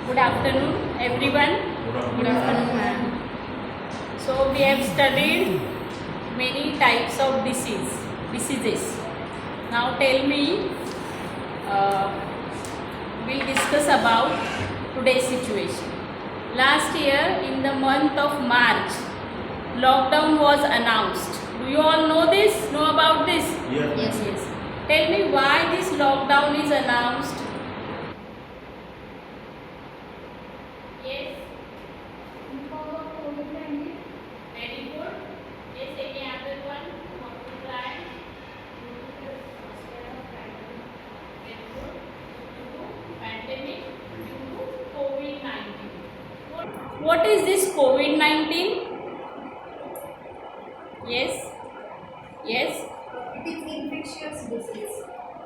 Good afternoon, everyone. Good afternoon, ma'am. So we have studied many types of diseases. Now tell me, uh, we'll discuss about today's situation. Last year, in the month of March, lockdown was announced. Do you all know this? Know about this? Yes. Yes. Tell me why this lockdown is announced. Yes. Very good. Yes, any other one? Want to try? Very good. Due to pandemic, due to COVID-19. What is this COVID-19? Yes. Yes. It is infectious disease.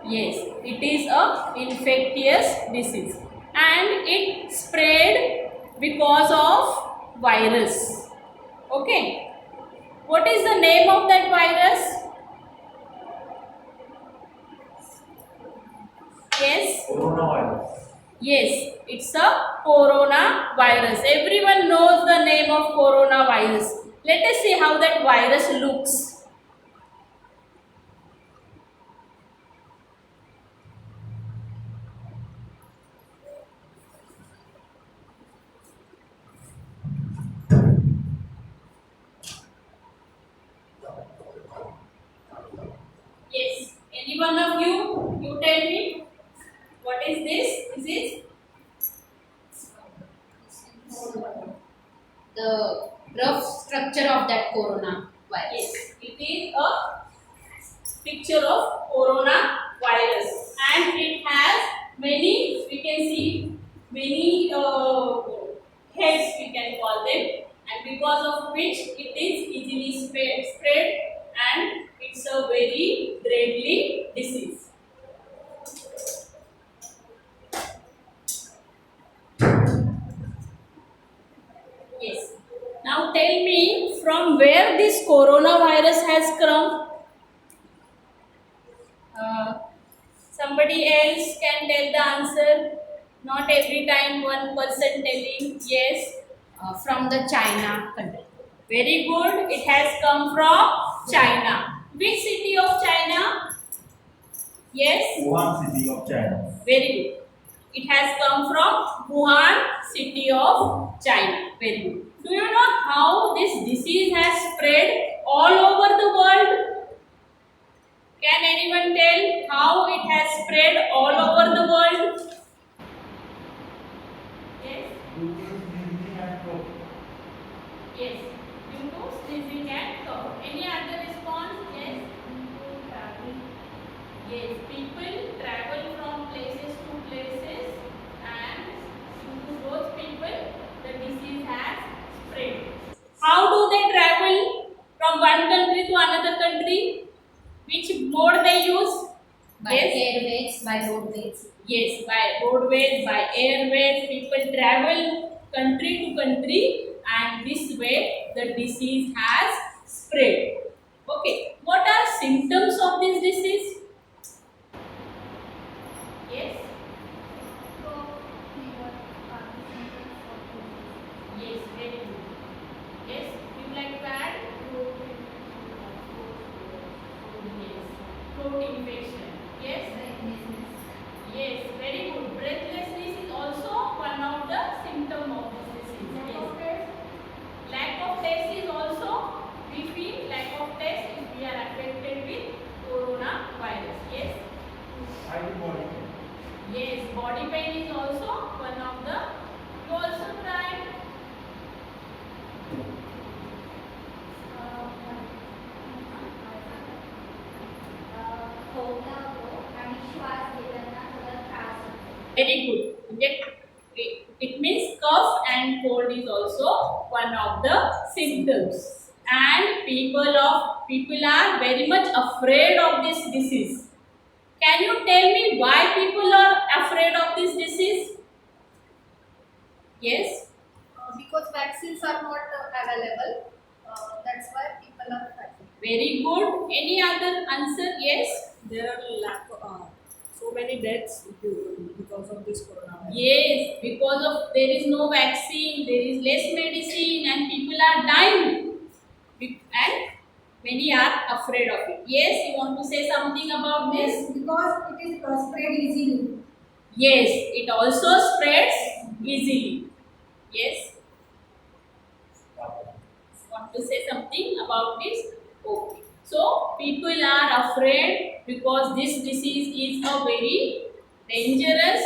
Yes, it is a infectious disease and it spread because of virus. Okay. What is the name of that virus? Yes. Coronavirus. Yes, it's a coronavirus. Everyone knows the name of coronavirus. Let us see how that virus looks. Yes, any one of you tell me what is this? This is the rough structure of that corona virus. yes, it is a picture of coronavirus and it has many, we can see many heads we can call them, and because of which it is easily spread and it's a very deadly disease. Yes. Now tell me from where this coronavirus has come. Uh, Somebody else can tell the answer. Not every time one person telling. Yes. From the China country. Very good. It has come from China. Which city of China? Yes. Wuhan city of China. Very good. It has come from Wuhan city of China. Very good. Do you know how this disease has spread all over the world? Can anyone tell how it has spread all over the world? Yes. Yes. Due to sneezing and cough. Any other response? Yes. Yes. People travel from places to places, and due to those people, the disease has spread. How do they travel from one country to another country? Which mode they use? By Yes. airways, by roadways. Yes, by roadways, by airways, people travel country to country, and this way the disease has spread. Okay, what are symptoms of this disease? Yes, yes, very good. Yes, you like to add? Yes, throat infection. Yes, yes, very good. Breathlessness is also one of the symptom of this disease. Yes. Lack of taste is also, we feel lack of taste if we are affected with coronavirus. Yes. Yes, body pain is also one of the. You also try. Very good. It means cough and cold is also one of the symptoms. And people are very much afraid of this disease. Can you tell me why people are afraid of this disease? Yes. Because vaccines are not available, that's why people are fighting. Very good. Any other answer? Yes. There are lack so many deaths because of this coronavirus. Yes, because of there is no vaccine, there is less medicine, and people are dying. And many are afraid of it. Yes, you want to say something about this? Yes, because it is spread easily. Yes, it also spreads easily. Yes. Want to say something about this? Okay. So people are afraid because this disease is a very dangerous.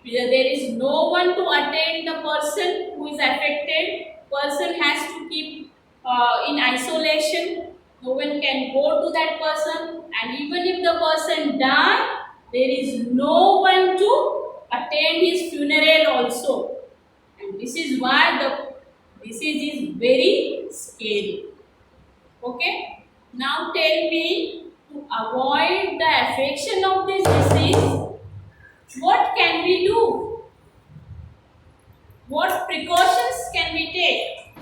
There is no one to attend the person who is affected. Person has to keep in isolation. No one can go to that person, and even if the person die, there is no one to attend his funeral also. And this is why the disease is very scary. Okay? Now tell me, to avoid the affection of this disease, what can we do? What precautions can we take?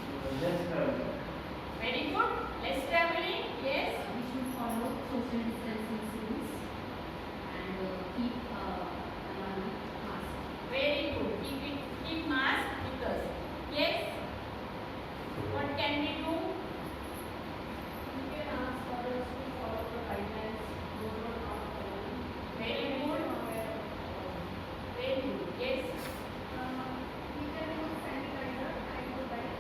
Very good. Less traveling. Yes. We should follow social distancing rules and keep mask. Very good. Keep mask with us. Yes. What can we do? You can ask others to follow the guidelines. Those who are not following. Very good. Very good. Yes. We can use sanitizer time to time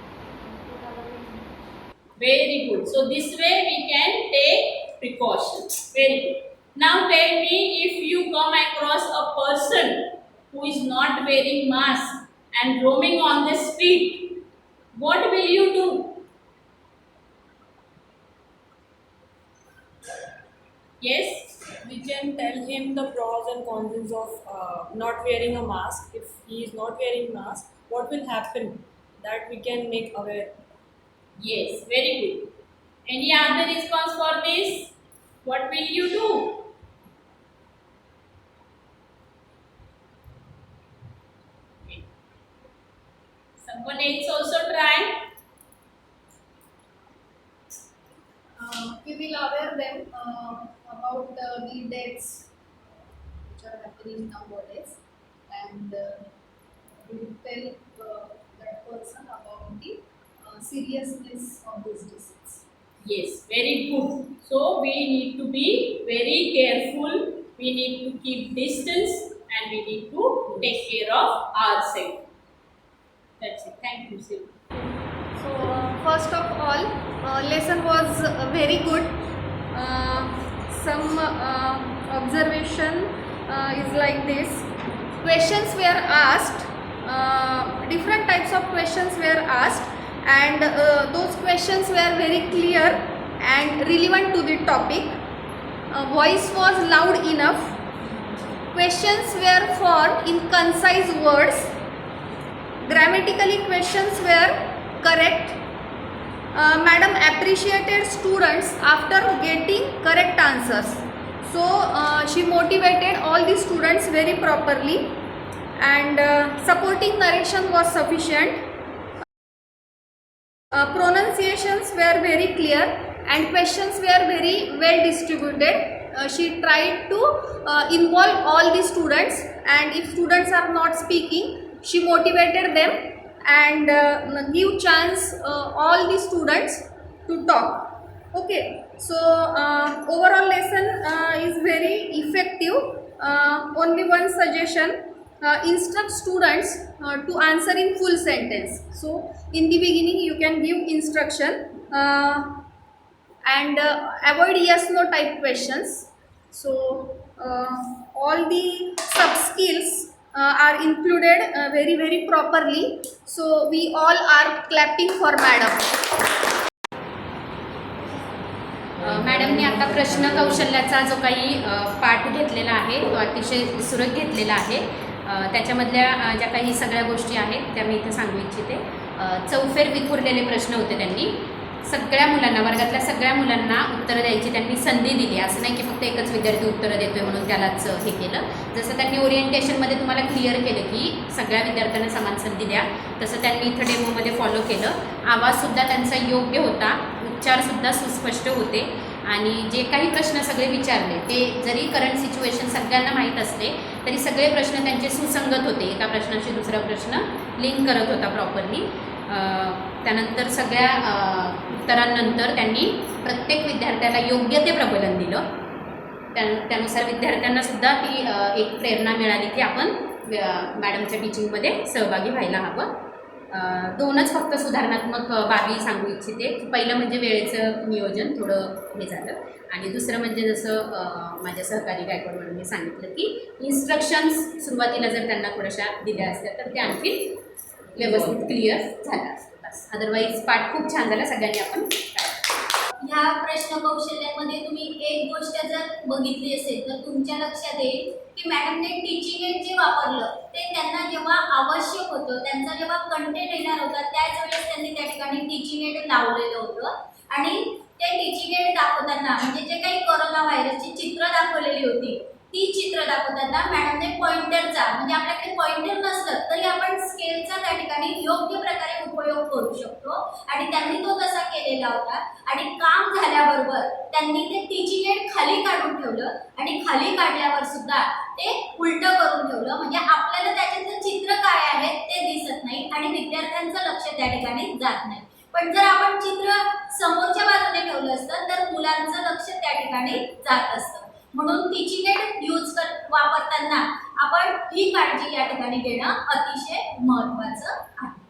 to avoid infection. Very good. So this way we can take precautions. Very good. Now tell me, if you come across a person who is not wearing mask and roaming on the street, what will you do? Yes. We can tell him the pros and cons of not wearing a mask. If he is not wearing mask, what will happen? That we can make aware. Yes. Very good. Any other response for this? What will you do? Someone else also try. We will aware them about the deaths which are happening nowadays, and we will tell that person about the seriousness of this disease. Yes, very good. So we need to be very careful. We need to keep distance and we need to take care of ourselves. That's it. Thank you, Sil. So first of all, lesson was very good. Some observation is like this. Questions were asked. Different types of questions were asked, and those questions were very clear and relevant to the topic. Voice was loud enough. Questions were formed in concise words. Grammatically, questions were correct. Madam appreciated students after getting correct answers. So she motivated all the students very properly, and supporting narration was sufficient. Pronunciations were very clear and questions were very well distributed. She tried to involve all the students, and if students are not speaking, she motivated them and give chance all the students to talk. Okay, so overall lesson is very effective. Only one suggestion: instruct students to answer in full sentence. So in the beginning you can give instruction and avoid yes no type questions. So all the sub skills are included very properly. So we all are clapping for madam. मॅडमने आता प्रश्न कौशल्याचा जो काही पाठ घेतलेला आहे तो अतिशय सुरेख घेतलेला आहे. त्याच्यामधल्या ज्या काही सगळ्या गोष्टी आहेत त्या मी इथे सांगू इच्छिते. चौफेर विखुरलेले प्रश्न होते. त्यांनी सगळ्या मुलांना, वर्गातल्या सगळ्या मुलांना उत्तरं द्यायची त्यांनी संधी दिली. असं नाही की फक्त एकच विद्यार्थी उत्तरं देतोय म्हणून त्यालाच हे केलं. जसं त्यांनी ओरिएंटेशनमध्ये तुम्हाला क्लिअर केलं की सगळ्या विद्यार्थ्यांना समान संधी द्या, तसं त्यांनी इथं डेमोमध्ये फॉलो केलं. आवाजसुद्धा त्यांचा योग्य होता, उच्चारसुद्धा सुस्पष्ट होते आणि जे काही प्रश्न सगळे विचारले ते जरी करंट सिच्युएशन सगळ्यांना माहीत असले तरी सगळे प्रश्न त्यांचे सुसंगत होते. एका प्रश्नाशी दुसरा प्रश्न लिंक करत होता प्रॉपरली. त्यानंतर सगळ्या उत्तरांनंतर त्यांनी प्रत्येक विद्यार्थ्याला योग्य ते प्रबोधन दिलं. त्यानुसार विद्यार्थ्यांनासुद्धा ती एक प्रेरणा मिळाली की आपण मॅडमच्या टीचिंगमध्ये सहभागी व्हायला हवं. दोनच फक्त सुधारणात्मक बाबी सांगू इच्छिते. पहिलं म्हणजे वेळेचं नियोजन थोडं हे झालं आणि दुसरं म्हणजे जसं माझ्या सहकारी गायकवाड मॅडमने सांगितलं की इन्स्ट्रक्शन्स सुरुवातीला जर त्यांना थोड्याशा दिल्या असत्या तर ते आणखी व्यवस्थित क्लिअर झालं असतं. बस अदरवाईज पाठ खूप छान झाला. सगळ्यांनी आपण ह्या प्रश्न कौशल्यामध्ये तुम्ही एक गोष्ट जर बघितली असेल तर तुमच्या लक्षात येईल की मॅडमने टीचिंग एड जे वापरलं ते त्यांना जेव्हा आवश्यक होतं, त्यांचा जेव्हा कंटेंट येणार होता त्याच वेळेस त्यांनी त्या ठिकाणी टीचिंग एड लावलेलं होतं. आणि ते टीचिंग एड दाखवताना म्हणजे जे काही कोरोना व्हायरसची चित्र दाखवलेली होती ती चित्र दाखवताना मॅडमने पॉइंटरचा म्हणजे आपल्याकडे पॉइंटर नसलं तरी आपण स्केलचा त्या ठिकाणी योग्य प्रकारे उपयोग करू शकतो आणि त्यांनी तो तसा केलेला होता. आणि काम झाल्याबरोबर त्यांनी ते टीचिंग एड खाली काढून ठेवलं आणि खाली काढल्यावर सुद्धा ते उलटं करून ठेवलं म्हणजे आपल्याला त्याच्यातलं चित्र काय आहे ते दिसत नाही आणि विद्यार्थ्यांचं लक्ष त्या ठिकाणी जात नाही. पण जर आपण चित्र समोरच्या बाजूने ठेवलं असतं तर मुलांचं लक्ष त्या ठिकाणी जात असतं. म्हणून टीचिंग एड वापरताना आपण ही काळजी या ठिकाणी घेणं अतिशय महत्त्वाचं आहे.